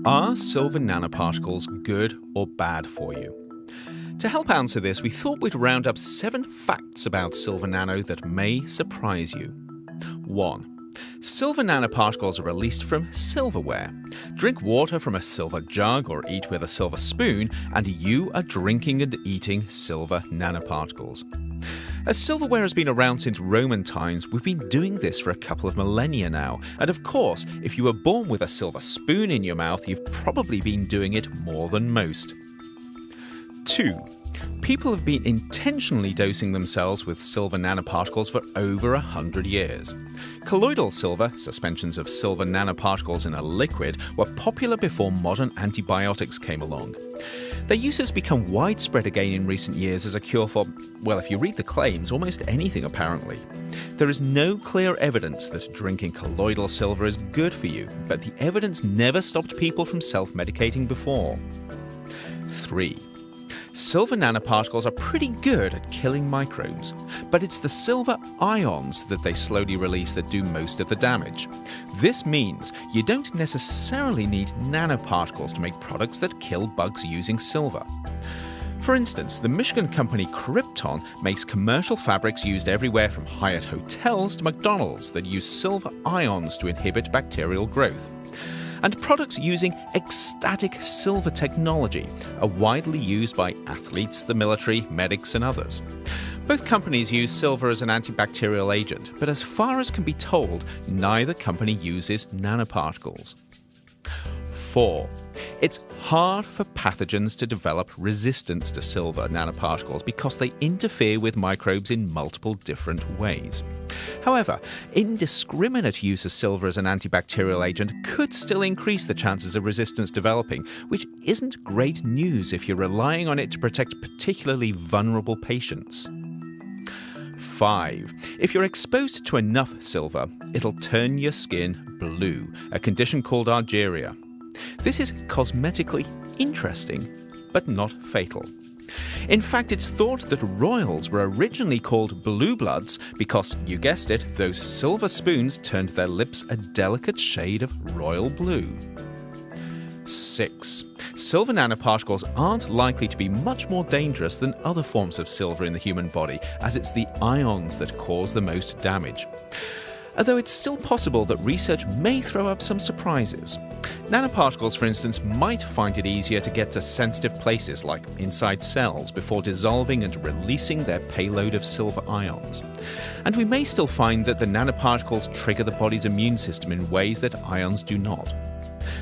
Are silver nanoparticles good or bad for you? To help answer this, we thought we'd round up 7 facts about silver nano that may surprise you. 1. Silver nanoparticles are released from silverware. Drink water from a silver jug or eat with a silver spoon, and you are drinking and eating silver nanoparticles. As silverware has been around since Roman times, we've been doing this for a couple of millennia now. And of course, if you were born with a silver spoon in your mouth, you've probably been doing it more than most. 2. People have been intentionally dosing themselves with silver nanoparticles for over 100 years. Colloidal silver, suspensions of silver nanoparticles in a liquid, were popular before modern antibiotics came along. Their use has become widespread again in recent years as a cure for, well, if you read the claims, almost anything apparently. There is no clear evidence that drinking colloidal silver is good for you, but the evidence never stopped people from self-medicating before. 3. Silver nanoparticles are pretty good at killing microbes, but it's the silver ions that they slowly release that do most of the damage. This means you don't necessarily need nanoparticles to make products that kill bugs using silver. For instance, the Michigan company Krypton makes commercial fabrics used everywhere from Hyatt hotels to McDonald's that use silver ions to inhibit bacterial growth. And products using ecstatic silver technology are widely used by athletes, the military, medics, and others. Both companies use silver as an antibacterial agent, but as far as can be told, neither company uses nanoparticles. 4. It's hard for pathogens to develop resistance to silver nanoparticles because they interfere with microbes in multiple different ways. However, indiscriminate use of silver as an antibacterial agent could still increase the chances of resistance developing, which isn't great news if you're relying on it to protect particularly vulnerable patients. 5. If you're exposed to enough silver, it'll turn your skin blue, a condition called argyria. This is cosmetically interesting, but not fatal. In fact, it's thought that royals were originally called blue bloods because, you guessed it, those silver spoons turned their lips a delicate shade of royal blue. 6. Silver nanoparticles aren't likely to be much more dangerous than other forms of silver in the human body, as it's the ions that cause the most damage. Although it's still possible that research may throw up some surprises. Nanoparticles, for instance, might find it easier to get to sensitive places like inside cells before dissolving and releasing their payload of silver ions. And we may still find that the nanoparticles trigger the body's immune system in ways that ions do not.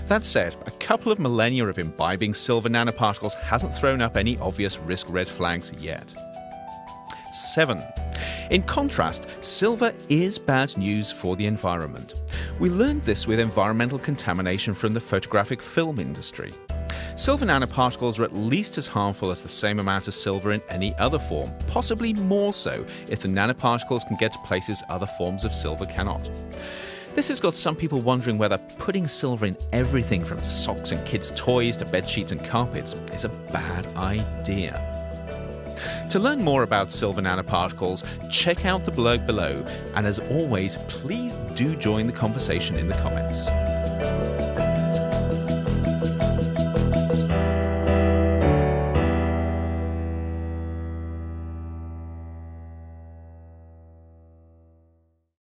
That said, a couple of millennia of imbibing silver nanoparticles hasn't thrown up any obvious risk red flags yet. 7. In contrast, silver is bad news for the environment. We learned this with environmental contamination from the photographic film industry. Silver nanoparticles are at least as harmful as the same amount of silver in any other form, possibly more so if the nanoparticles can get to places other forms of silver cannot. This has got some people wondering whether putting silver in everything from socks and kids' toys to bedsheets and carpets is a bad idea. To learn more about silver nanoparticles, check out the blog below, and as always, please do join the conversation in the comments.